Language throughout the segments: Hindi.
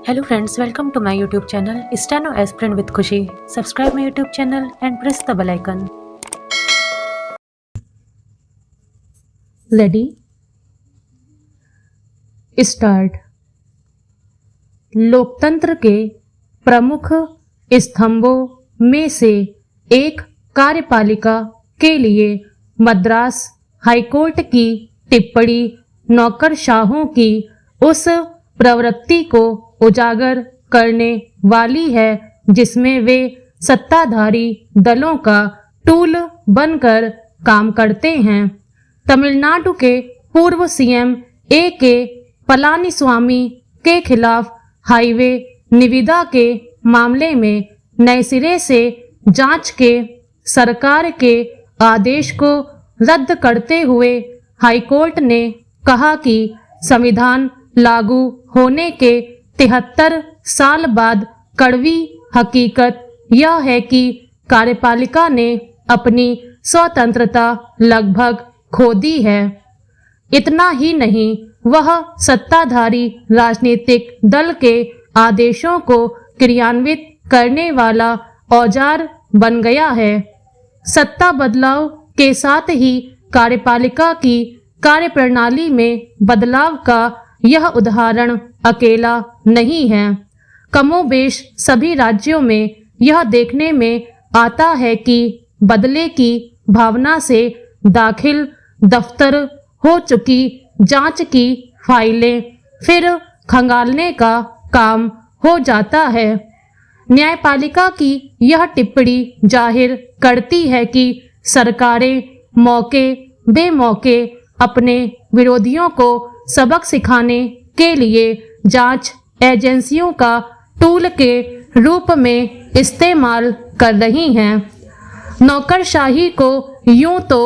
Hello friends, welcome to my YouTube channel Steno Aspirant with Khushi. Subscribe my YouTube channel and press the bell icon. Ready? Start. लोकतंत्र के प्रमुख स्तंभों में से एक कार्यपालिका के लिए मद्रास हाईकोर्ट की टिप्पणी नौकरशाहों की उस प्रवृत्ति को उजागर करने वाली है जिसमें वे सत्ताधारी दलों का टूल बनकर काम करते हैं। तमिलनाडु के पूर्व सीएम के पलानीस्वामी के खिलाफ हाईवे निविदा के मामले में नए सिरे से जांच के सरकार के आदेश को रद्द करते हुए हाईकोर्ट ने कहा कि संविधान लागू होने के 73 साल बाद कड़वी हकीकत यह है कि कार्यपालिका ने अपनी स्वतंत्रता लगभग खो दी है। इतना ही नहीं, वह सत्ताधारी राजनीतिक दल के आदेशों को क्रियान्वित करने वाला औजार बन गया है। सत्ता बदलाव के साथ ही कार्यपालिका की कार्यप्रणाली में बदलाव का यह उदाहरण अकेला नहीं है। कमोबेश सभी राज्यों में यह देखने में आता है कि बदले की भावना से दाखिल दफ्तर हो चुकी जांच की फाइलें फिर खंगालने का काम हो जाता है। न्यायपालिका की यह टिप्पणी जाहिर करती है कि सरकारें मौके बेमौके अपने विरोधियों को सबक सिखाने के लिए जांच एजेंसियों का टूल के रूप में इस्तेमाल कर रही हैं। नौकरशाही को यूं तो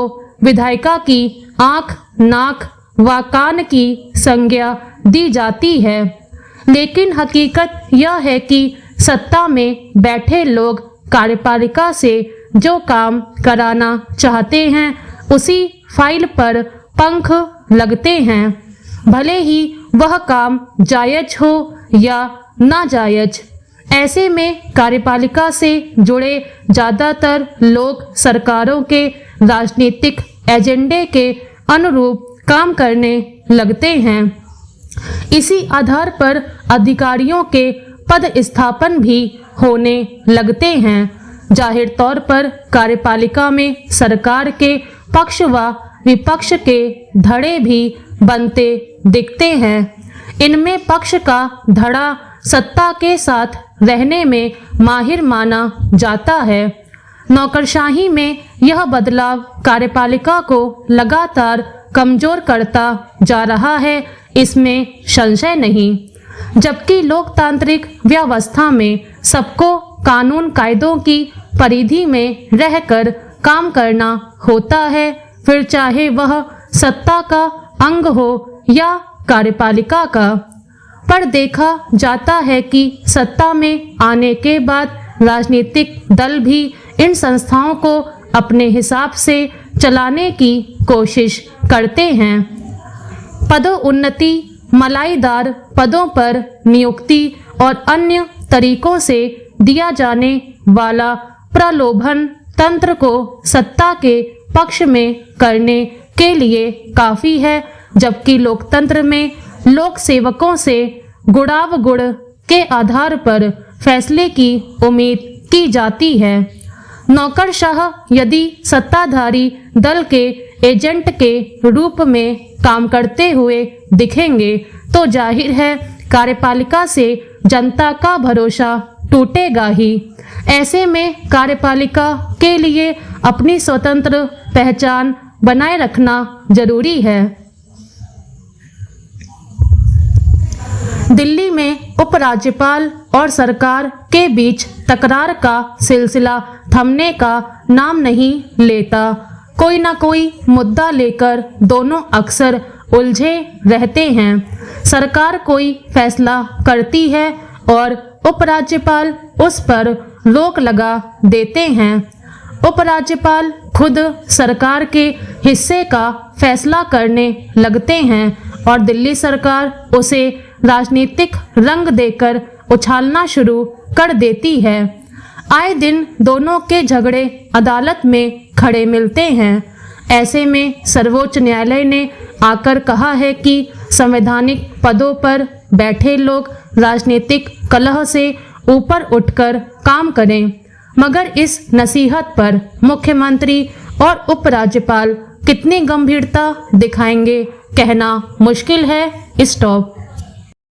विधायिका की आंख नाक व कान की संज्ञा दी जाती है, लेकिन हकीकत यह है कि सत्ता में बैठे लोग कार्यपालिका से जो काम कराना चाहते हैं उसी फाइल पर पंख लगते हैं, भले ही वह काम जायज हो या नाजायज। ऐसे में कार्यपालिका से जुड़े ज्यादातर लोग सरकारों के राजनीतिक एजेंडे के अनुरूप काम करने लगते हैं। इसी आधार पर अधिकारियों के पद स्थापन भी होने लगते हैं। जाहिर तौर पर कार्यपालिका में सरकार के पक्ष व विपक्ष के धड़े भी बनते दिखते हैं। इनमें पक्ष का धड़ा सत्ता के साथ रहने में माहिर माना जाता है। नौकरशाही में यह बदलाव कार्यपालिका को लगातार कमजोर करता जा रहा है, इसमें संशय नहीं। जबकि लोकतांत्रिक व्यवस्था में सबको कानून कायदों की परिधि में रहकर काम करना होता है, फिर चाहे वह सत्ता का अंग हो या कार्यपालिका का। पर देखा जाता है कि सत्ता में आने के बाद राजनीतिक दल भी इन संस्थाओं को अपने हिसाब से चलाने की कोशिश करते हैं। पदोन्नति, मलाईदार पदों पर नियुक्ति और अन्य तरीकों से दिया जाने वाला प्रलोभन तंत्र को सत्ता के पक्ष में करने के लिए काफी है, जबकि लोकतंत्र में लोक सेवकों से गुणावगुण के आधार पर फैसले की उम्मीद की जाती है। नौकरशाह यदि सत्ताधारी दल के एजेंट के रूप में काम करते हुए दिखेंगे तो जाहिर है कार्यपालिका से जनता का भरोसा टूटेगा ही। ऐसे में कार्यपालिका के लिए अपनी स्वतंत्र पहचान बनाए रखना जरूरी है। दिल्ली में उपराज्यपाल और सरकार के बीच तकरार का सिलसिला थमने का नाम नहीं लेता। कोई ना कोई मुद्दा लेकर दोनों अक्सर उलझे रहते हैं। सरकार कोई फैसला करती है और उपराज्यपाल उस पर रोक लगा देते हैं। उपराज्यपाल खुद सरकार के हिस्से का फैसला करने लगते हैं और दिल्ली सरकार उसे राजनीतिक रंग देकर उछालना शुरू कर देती है। आए दिन दोनों के झगड़े अदालत में खड़े मिलते हैं। ऐसे में सर्वोच्च न्यायालय ने आकर कहा है कि संवैधानिक पदों पर बैठे लोग राजनीतिक कलह से ऊपर उठकर काम करें। मगर इस नसीहत पर मुख्यमंत्री और उपराज्यपाल कितनी गंभीरता दिखाएंगे कहना मुश्किल है। स्टॉप।